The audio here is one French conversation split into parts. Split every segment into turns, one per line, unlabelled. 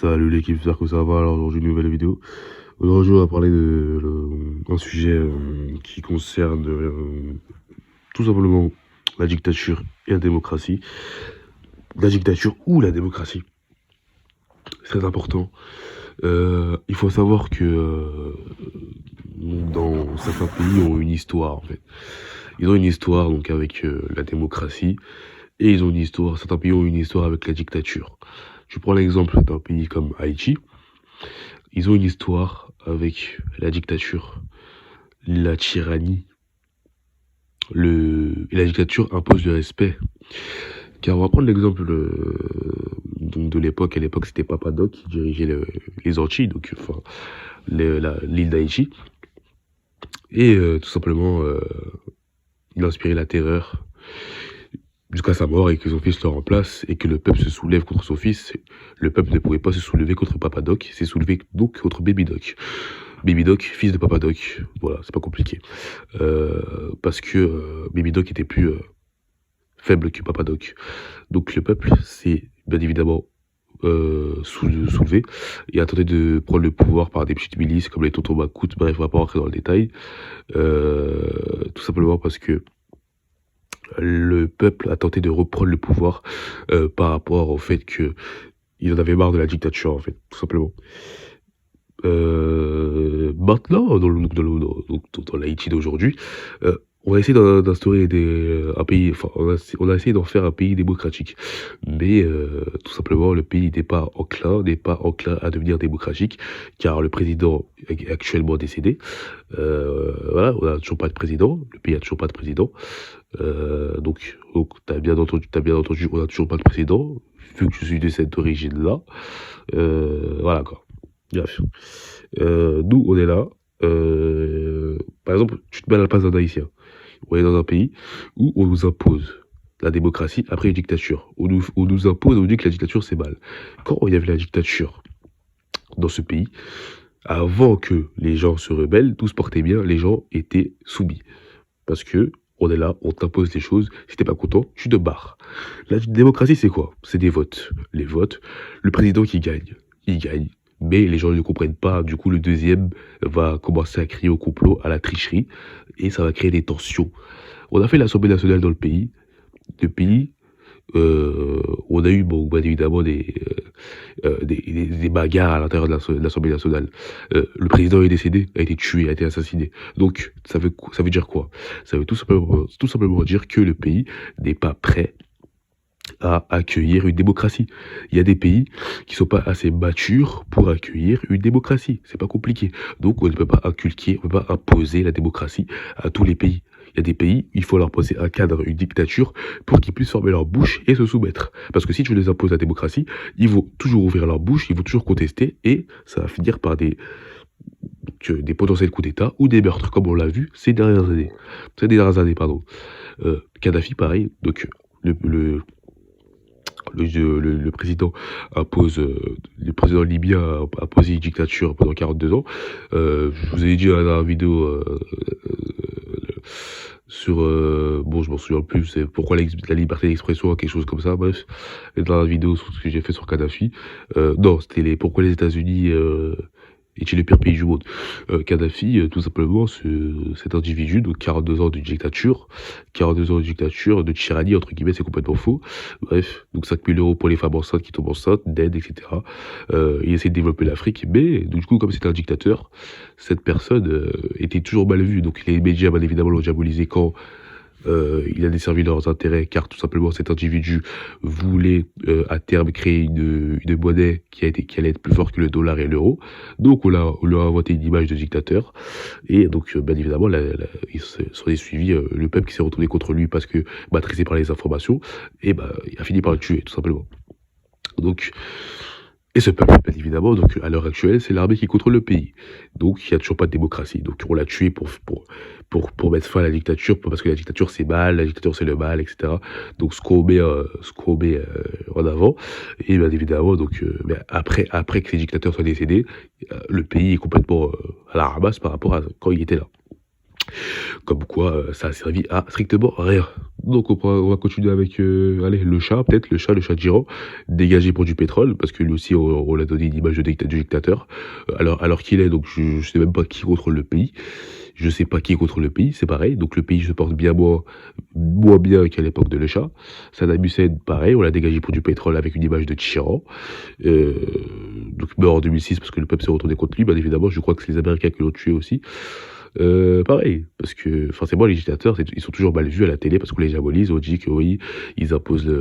Salut l'équipe, j'espère que ça va. Alors aujourd'hui, une nouvelle vidéo. Aujourd'hui, on va parler d'un sujet qui concerne tout simplement la dictature et la démocratie. La dictature ou la démocratie. C'est très important. Il faut savoir que dans certains pays ont une histoire en fait. Ils ont une histoire donc avec la démocratie et ils ont une histoire. Certains pays ont une histoire avec la dictature. Je prends l'exemple d'un pays comme Haïti. Ils ont une histoire avec la dictature, la tyrannie. Et la dictature impose le respect. Car on va prendre l'exemple donc de l'époque. À l'époque, c'était Papa Doc qui dirigeait les Antilles, donc enfin l'île d'Haïti. Et tout simplement, il a inspiré la terreur jusqu'à sa mort et que son fils le remplace et que le peuple se soulève contre son fils. Le peuple ne pouvait pas se soulever contre Papa Doc, s'est soulevé donc contre Baby Doc. Baby Doc, fils de Papa Doc, voilà, c'est pas compliqué. Parce que Baby Doc était plus faible que Papa Doc. Donc le peuple s'est bien évidemment soulevé et a tenté de prendre le pouvoir par des petites milices comme les tontons Macoutes. Bref, on va pas rentrer dans le détail. Tout simplement parce que le peuple a tenté de reprendre le pouvoir par rapport au fait que il en avait marre de la dictature, en fait, tout simplement. Maintenant, dans l'Haïti d'aujourd'hui, on a essayé d'instaurer un pays, enfin, on a essayé d'en faire un pays démocratique. Mais tout simplement, le pays n'est pas enclin à devenir démocratique, car le président est actuellement décédé. Voilà, on n'a toujours pas de président, le pays a toujours pas de président. Donc t'as bien entendu, on n'a toujours pas de président, vu que je suis de cette origine-là. Voilà quoi. Bref. Nous, on est là. Par exemple, tu te mets à la place d'un Haïtien. On est dans un pays où on nous impose la démocratie après une dictature. On nous impose, on nous dit que la dictature c'est mal. Quand il y avait la dictature dans ce pays, avant que les gens se rebellent, tout se portait bien, les gens étaient soumis. Parce que on est là, on t'impose des choses, si t'es pas content, tu te barres. La démocratie c'est quoi? C'est des votes. Les votes, le président qui gagne, il gagne. Mais les gens ne comprennent pas, du coup le deuxième va commencer à crier au complot, à la tricherie, et ça va créer des tensions. On a fait l'Assemblée nationale dans le pays, on a eu bon, bien évidemment des bagarres à l'intérieur de l'Assemblée nationale. Le président est décédé, a été tué, a été assassiné. Donc ça veut dire quoi? Ça veut tout simplement dire que le pays n'est pas prêt à accueillir une démocratie. Il y a des pays qui sont pas assez matures pour accueillir une démocratie. C'est pas compliqué. Donc on ne peut pas inculquer, on ne peut pas imposer la démocratie à tous les pays. Il y a des pays, il faut leur poser un cadre, une dictature, pour qu'ils puissent fermer leur bouche et se soumettre. Parce que si tu les imposes la démocratie, ils vont toujours ouvrir leur bouche, ils vont toujours contester, et ça va finir par des potentiels coups d'État ou des meurtres, comme on l'a vu ces dernières années. Kadhafi, pareil, donc le président le président libyen a posé une dictature pendant 42 ans. Je vous ai dit dans la vidéo sur bon, je m'en souviens plus, c'est pourquoi la liberté d'expression, quelque chose comme ça, bref, dans la vidéo sur ce que j'ai fait sur Kadhafi. Non, c'était pourquoi les États-Unis est-il le pire pays du monde? Kadhafi, tout simplement, cet individu, donc 42 ans de dictature, 42 ans de dictature, de tyrannie, entre guillemets, c'est complètement faux. Bref, donc 5 000 € pour les femmes enceintes qui tombent enceintes, d'aide, etc. Il essaie de développer l'Afrique, mais du coup, comme c'était un dictateur, cette personne était toujours mal vue. Donc les médias, bien évidemment, l'ont diabolisé quand il a desservi leurs intérêts, car tout simplement cet individu voulait à terme créer une monnaie qui allait être plus forte que le dollar et l'euro. Donc on leur a inventé une image de dictateur, et donc bien évidemment il s'en est suivi le peuple qui s'est retourné contre lui parce que maîtrisé par les informations, et il a fini par le tuer tout simplement. Donc et ce peuple, bien évidemment, donc à l'heure actuelle, c'est l'armée qui contrôle le pays. Donc il n'y a toujours pas de démocratie. Donc on l'a tué pour mettre fin à la dictature, parce que la dictature c'est mal, la dictature c'est le mal, etc. Donc ce qu'on met en avant. Et bien évidemment, donc après que ces dictateurs soient décédés, le pays est complètement à la ramasse par rapport à quand il était là. Comme quoi, ça a servi à strictement rien. Donc on va continuer avec, allez, le chat peut-être, le chat tyran, dégagé pour du pétrole, parce que lui aussi on l'a donné une image de dictateur, alors qu'il est donc je sais même pas qui contrôle le pays. Je sais pas qui contrôle le pays, c'est pareil, donc le pays se porte bien moins bien qu'à l'époque de le chat. Saddam Hussein, pareil, on l'a dégagé pour du pétrole avec une image de tyran, heu, donc mort en 2006 parce que le peuple s'est retourné contre lui, bien évidemment, je crois que c'est les Américains qui l'ont tué aussi. Pareil, parce que forcément les dictateurs, ils sont toujours mal vus à la télé parce qu'on les diabolise, on dit que oui, ils imposent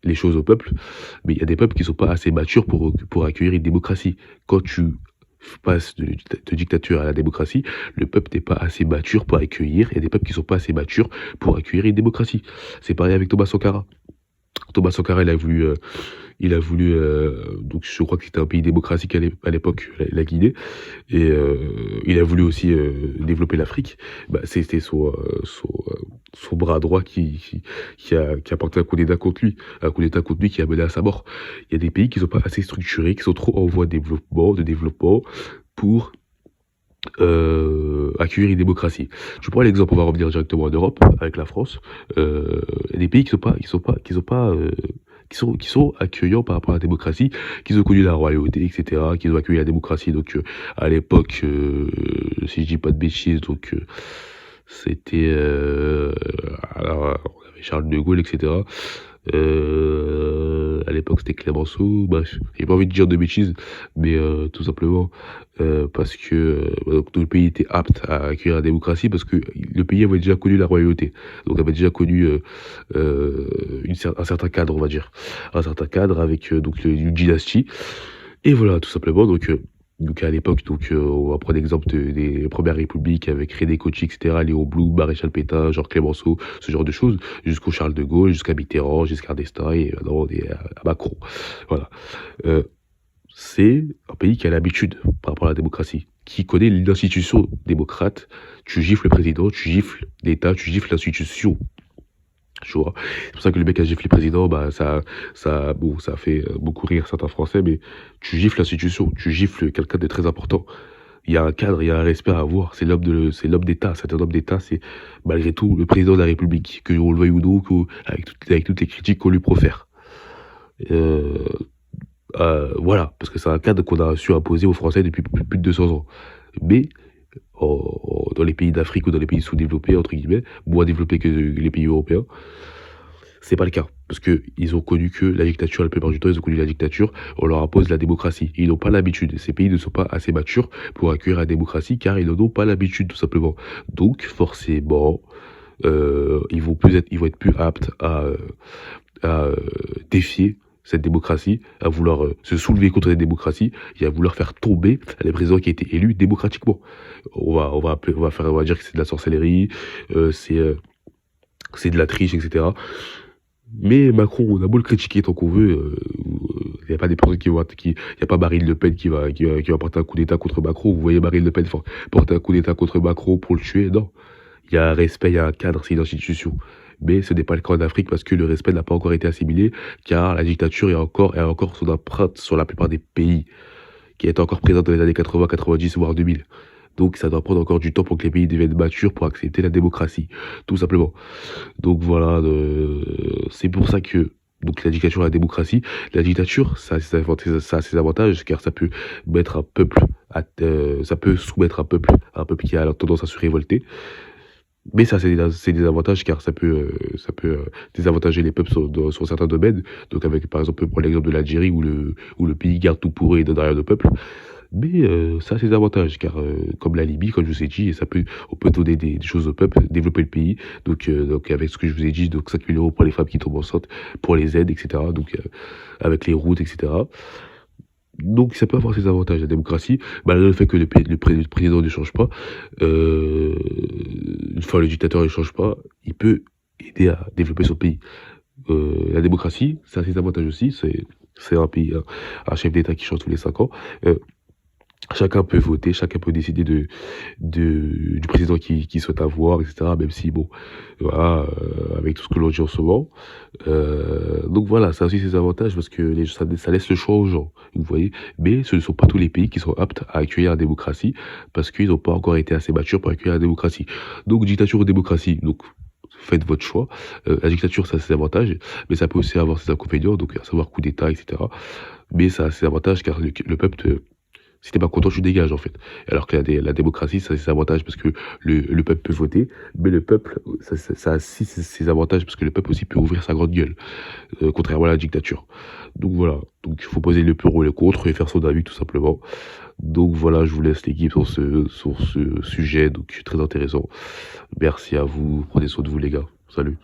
les choses au peuple, mais il y a des peuples qui sont pas assez matures pour accueillir une démocratie. Quand tu passes de dictature à la démocratie, le peuple n'est pas assez mature pour accueillir, il y a des peuples qui sont pas assez matures pour accueillir une démocratie. C'est pareil avec Thomas Sankara. Thomas Sankara, il a voulu, donc je crois que c'était un pays démocratique à l'époque, la Guinée, et il a voulu aussi développer l'Afrique. Bah, c'était son bras droit qui a porté un coup d'État contre lui, un coup d'État contre lui qui a mené à sa mort. Il y a des pays qui sont pas assez structurés, qui sont trop en voie de développement pour accueillir une démocratie. Je prends l'exemple, on va revenir directement en Europe avec la France. Il y a des pays qui sont accueillants par rapport à la démocratie, qui ont connu la royauté, etc., qui ont accueilli la démocratie. Donc à l'époque, si je dis pas de bêtises, donc c'était alors on avait Charles de Gaulle, etc. À l'époque c'était Clémenceau. Bref, j'ai pas envie de dire de bêtises, mais tout simplement parce que donc tout le pays était apte à accueillir la démocratie parce que le pays avait déjà connu la royauté, donc avait déjà connu un certain cadre, on va dire, un certain cadre avec donc une dynastie. Et voilà, tout simplement. Donc à l'époque, on va prendre l'exemple des premières républiques avec René Coty, etc., Léon Blum, Maréchal Pétain, Georges Clémenceau, ce genre de choses, jusqu'au Charles de Gaulle, jusqu'à Mitterrand, Giscard d'Estaing, et maintenant on est à Macron. Voilà. Euh, c'est un pays qui a l'habitude par rapport à la démocratie, qui connaît l'institution démocrate. Tu gifles le président, tu gifles l'État, tu gifles l'institution. Tu vois? C'est pour ça que le mec a giflé le président, bah bon, ça a fait beaucoup rire certains Français, mais tu gifles l'institution, tu gifles quelqu'un de très important. Il y a un cadre, il y a un respect à avoir. C'est l'homme d'État. C'est un homme d'État, c'est malgré tout le président de la République, que on le veuille ou non, avec toutes les critiques qu'on lui profère. Euh, voilà, parce que c'est un cadre qu'on a su imposer aux Français depuis plus de 200 ans. Mais dans les pays d'Afrique ou dans les pays sous-développés, entre guillemets, moins développés que les pays européens, c'est pas le cas. Parce que ils ont connu que la dictature, la plupart du temps, ils ont connu la dictature, on leur impose la démocratie. Ils n'ont pas l'habitude. Ces pays ne sont pas assez matures pour accueillir la démocratie car ils n'en ont pas l'habitude, tout simplement. Donc, forcément, ils vont être plus aptes à défier cette démocratie, à vouloir se soulever contre cette démocratie et à vouloir faire tomber les présidents qui ont été élus démocratiquement. On va dire que c'est de la sorcellerie, c'est de la triche, etc. Mais Macron, on a beau le critiquer tant qu'on veut, il n'y a pas des personnes il y a pas Marine Le Pen qui va porter un coup d'État contre Macron. Vous voyez Marine Le Pen porter un coup d'État contre Macron pour le tuer? Non. Il y a un respect, il y a un cadre, c'est une institution. Mais ce n'est pas le cas en Afrique parce que le respect n'a pas encore été assimilé, car la dictature a encore son empreinte sur la plupart des pays, qui est encore présente dans les années 80, 90, voire 2000. Donc ça doit prendre encore du temps pour que les pays deviennent matures pour accepter la démocratie, tout simplement. Donc voilà, c'est pour ça que donc la dictature et la démocratie, la dictature, ça a ses avantages, car ça peut mettre un peuple, ça peut soumettre un peuple qui a tendance à se révolter. Mais ça, c'est des avantages car ça peut désavantager les peuples sur certains domaines. Donc avec, par exemple, pour l'exemple de l'Algérie où le pays garde tout pour eux et donne rien au peuple. Mais ça a ses avantages car comme la Libye, comme je vous ai dit, on peut donner des choses au peuple, développer le pays. Donc avec ce que je vous ai dit, donc 5 000 € pour les femmes qui tombent enceintes, pour les aides, etc. Donc avec les routes, etc. Donc ça peut avoir ses avantages, la démocratie, malgré le fait que le président ne change pas, une fois le dictateur ne change pas, il peut aider à développer son pays. La démocratie, ça a ses avantages aussi, c'est un pays, un chef d'État qui change tous les 5 ans. Chacun peut voter, chacun peut décider du président qu'il souhaite avoir, et cetera, même si bon, voilà, avec tout ce que l'on dit en ce moment. Donc voilà, ça a aussi ses avantages parce que ça laisse le choix aux gens, vous voyez? Mais ce ne sont pas tous les pays qui sont aptes à accueillir la démocratie parce qu'ils n'ont pas encore été assez matures pour accueillir la démocratie. Donc dictature ou démocratie, donc faites votre choix. La dictature, ça a ses avantages, mais ça peut aussi avoir ses inconvénients, donc à savoir coup d'État, et cetera. Mais ça a ses avantages car le peuple si t'es pas content, tu dégages en fait. Alors que la démocratie, ça a ses avantages parce que le peuple peut voter, mais le peuple, ça a aussi ses avantages parce que le peuple aussi peut ouvrir sa grande gueule, contrairement à la dictature. Donc voilà, donc il faut poser le pour ou le contre et faire son avis tout simplement. Donc voilà, je vous laisse l'équipe sur ce sujet, donc très intéressant. Merci à vous, prenez soin de vous les gars. Salut.